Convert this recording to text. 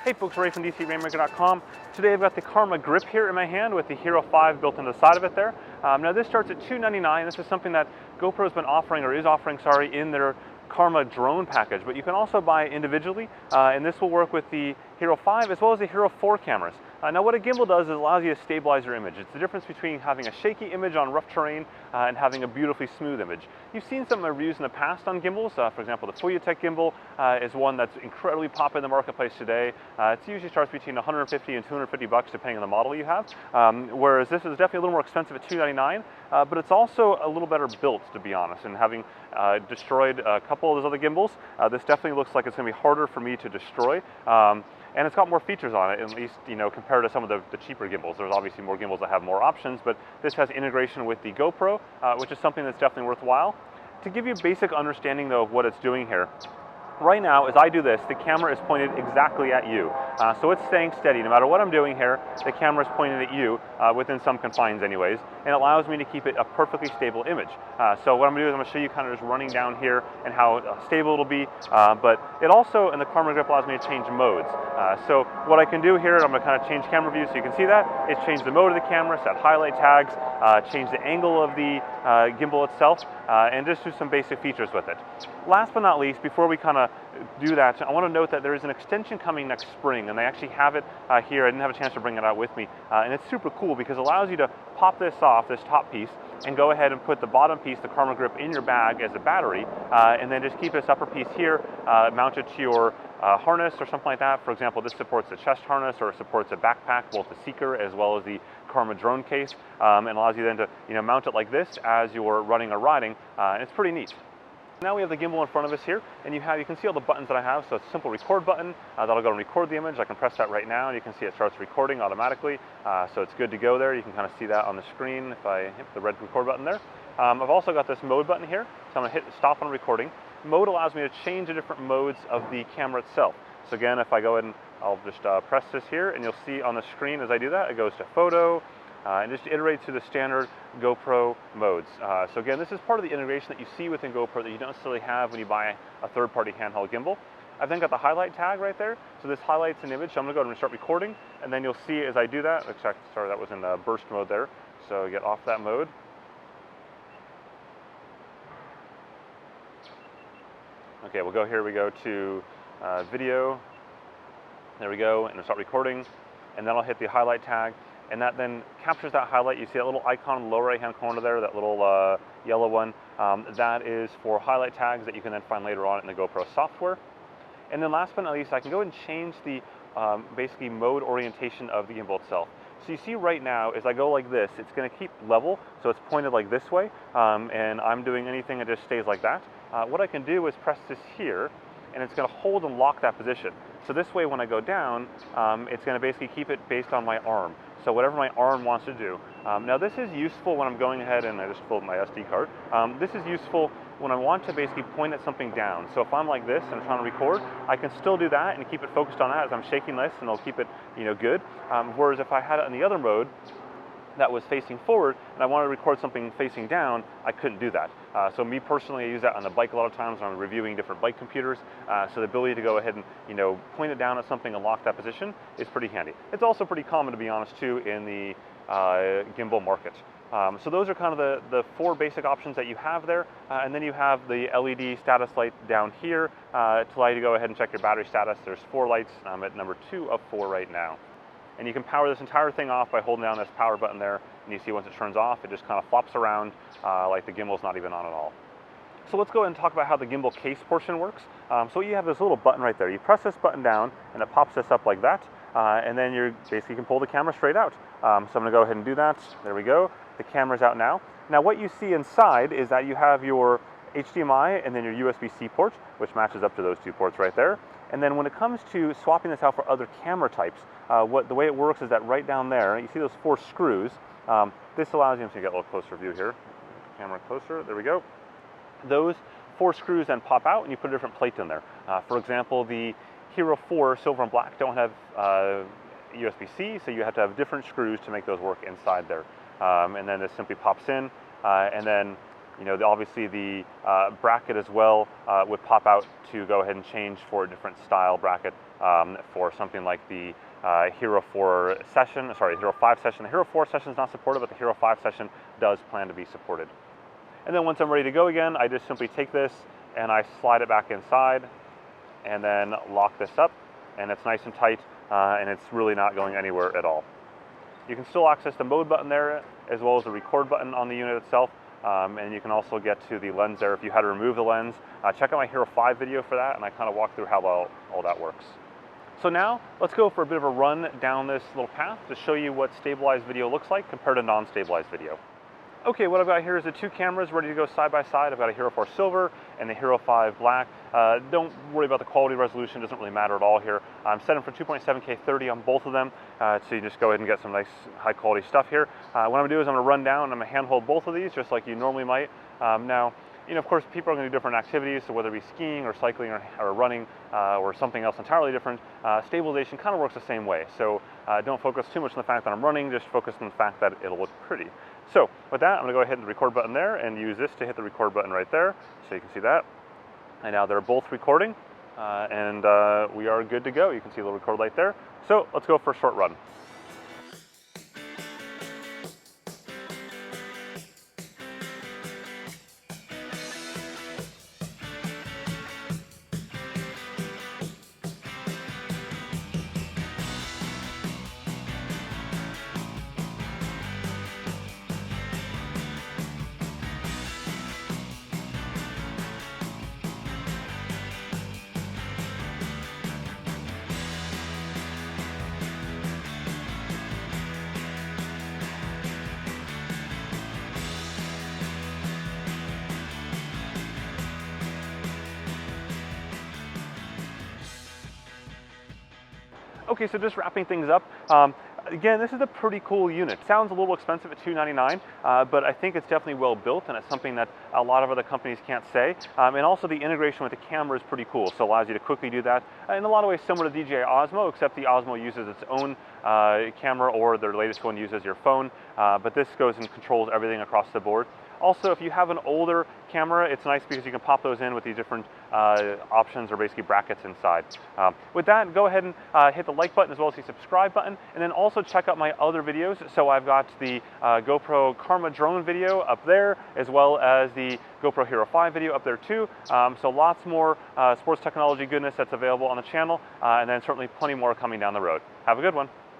Hey folks, Ray from DCRainmaker.com. Today I've got the Karma Grip here in my hand with the Hero 5 built into the side of it there. Now this starts at $299. This is something that GoPro's been offering, or is offering, sorry, in their Karma drone package, but you can also buy individually, and this will work with the Hero 5 as well as the Hero 4 cameras. Now what a gimbal does is it allows you to stabilize your image. It's the difference between having a shaky image on rough terrain and having a beautifully smooth image. You've seen some of my reviews in the past on gimbals. For example, the Fuyatech gimbal is one that's incredibly popular in the marketplace today. It usually starts between 150 and 250 bucks depending on the model you have, whereas this is definitely a little more expensive at $299, but it's also a little better built, to be honest. And having destroyed a couple of those other gimbals, this definitely looks like it's going to be harder for me to destroy. And it's got more features on it, at least, compared to some of the cheaper gimbals. There's obviously more gimbals that have more options, but this has integration with the GoPro, which is something that's definitely worthwhile. To give you a basic understanding, though, of what it's doing here, right now, as I do this, the camera is pointed exactly at you. So it's staying steady. No matter what I'm doing here, the camera is pointed at you, within some confines anyways, and it allows me to keep it a perfectly stable image. So what I'm going to do is I'm going to show you kind of just running down here and how stable it'll be, but it also, in the Karma Grip, allows me to change modes. So what I can do here, I'm going to kind of change camera view so you can see that, is change the mode of the camera, set highlight tags, change the angle of the gimbal itself, and just do some basic features with it. Last but not least, before we kind of do that, I want to note that there is an extension coming next spring, and they actually have it here. I didn't have a chance to bring it out with me, and it's super cool because it allows you to pop this off, this top piece, and go ahead and put the bottom piece, the Karma Grip, in your bag as a battery, and then just keep this upper piece here mounted to your harness or something like that. For example, this supports a chest harness, or it supports a backpack, both the Seeker as well as the Karma drone case, and allows you then to mount it like this as you're running or riding, and it's pretty neat. Now we have the gimbal in front of us here, and you can see all the buttons that I have. So it's a simple record button that'll go and record the image. I can press that right now, and you can see it starts recording automatically. So it's good to go there. You can kind of see that on the screen if I hit the red record button there. I've also got this mode button here, so I'm going to hit stop on recording. Mode allows me to change the different modes of the camera itself. So again, if I go ahead and I'll just press this here, and you'll see on the screen as I do that, it goes to photo, and just iterate through the standard GoPro modes. So again, this is part of the integration that you see within GoPro that you don't necessarily have when you buy a third-party handheld gimbal. I've then got the highlight tag right there, so this highlights an image. So I'm going to go ahead and start recording, and then you'll see as I do that, sorry, that was in burst mode there, so get off that mode. Okay, we'll go here, we go to video, there we go, and I'll start recording, and then I'll hit the highlight tag, and that then captures that highlight. You see that little icon in the lower right-hand corner there, that little yellow one. That is for highlight tags that you can then find later on in the GoPro software. And then last but not least, I can go ahead and change the basically mode orientation of the gimbal itself. So you see right now, as I go like this, it's going to keep level, so it's pointed like this way, and I'm doing anything that just stays like that. What I can do is press this here, and it's going to hold and lock that position. So this way, when I go down, it's going to basically keep it based on my arm. So whatever my arm wants to do. Now this is useful when I'm going ahead, and I just filled my SD card. This is useful when I want to basically point at something down. So if I'm like this and I'm trying to record, I can still do that and keep it focused on that as I'm shaking this, and it'll keep it good. Whereas if I had it in the other mode that was facing forward and I wanted to record something facing down, I couldn't do that. So me personally, I use that on the bike a lot of times when I'm reviewing different bike computers. So the ability to go ahead and point it down at something and lock that position is pretty handy. It's also pretty common, to be honest, too, in the gimbal market. So those are kind of the four basic options that you have there, and then you have the LED status light down here to allow you to go ahead and check your battery status. There's 4 lights. I'm at number 2 of 4 right now. And you can power this entire thing off by holding down this power button there, and you see once it turns off, it just kind of flops around like the gimbal's not even on at all. So let's go ahead and talk about how the gimbal case portion works. So you have this little button right there. You press this button down, and it pops this up like that, and then you basically can pull the camera straight out. So I'm going to go ahead and do that. There we go. The camera's out now. Now what you see inside is that you have your HDMI and then your USB-C port, which matches up to those 2 ports right there. And then when it comes to swapping this out for other camera types, the way it works is that right down there, you see those 4 screws. This allows you to get a little closer view here. Camera closer, there we go. Those 4 screws then pop out, and you put a different plate in there. For example, the Hero 4 silver and black don't have USB-C, so you have to have different screws to make those work inside there. And then this simply pops in, and then Obviously the bracket as well would pop out to go ahead and change for a different style bracket for something like the Hero 4 session, Hero 5 session. The Hero 4 session is not supported, but the Hero 5 session does plan to be supported. And then once I'm ready to go again, I just simply take this and I slide it back inside and then lock this up, and it's nice and tight, and it's really not going anywhere at all. You can still access the mode button there, as well as the record button on the unit itself, and you can also get to the lens there if you had to remove the lens. Check out my Hero 5 video for that, and I kind of walk through how well all that works. So now, let's go for a bit of a run down this little path to show you what stabilized video looks like compared to non-stabilized video. Okay, what I've got here is the two cameras ready to go side by side. I've got a Hero 4 Silver and the Hero 5 Black. Don't worry about the quality resolution, doesn't really matter at all here. I'm setting for 2.7K 30 on both of them, so you just go ahead and get some nice high quality stuff here. What I'm gonna do is I'm gonna run down and I'm gonna hand hold both of these just like you normally might. Now, of course, people are going to do different activities, so whether it be skiing or cycling or running or something else entirely different, stabilization kind of works the same way. So don't focus too much on the fact that I'm running, just focus on the fact that it'll look pretty. So with that, I'm going to go ahead and hit the record button there and use this to hit the record button right there, so you can see that. And now they're both recording, and we are good to go. You can see the little record light there. So let's go for a short run. Okay, so just wrapping things up. Again, this is a pretty cool unit. Sounds a little expensive at $299, but I think it's definitely well built, and it's something that a lot of other companies can't say. And also the integration with the camera is pretty cool, so it allows you to quickly do that. In a lot of ways similar to DJI Osmo, except the Osmo uses its own camera, or their latest one uses your phone, but this goes and controls everything across the board. Also, if you have an older camera, it's nice because you can pop those in with these different options, or basically brackets inside. With that, go ahead and hit the like button as well as the subscribe button, and then also check out my other videos. So I've got the GoPro Karma drone video up there, as well as the GoPro Hero 5 video up there too. So lots more sports technology goodness that's available on the channel, and then certainly plenty more coming down the road. Have a good one.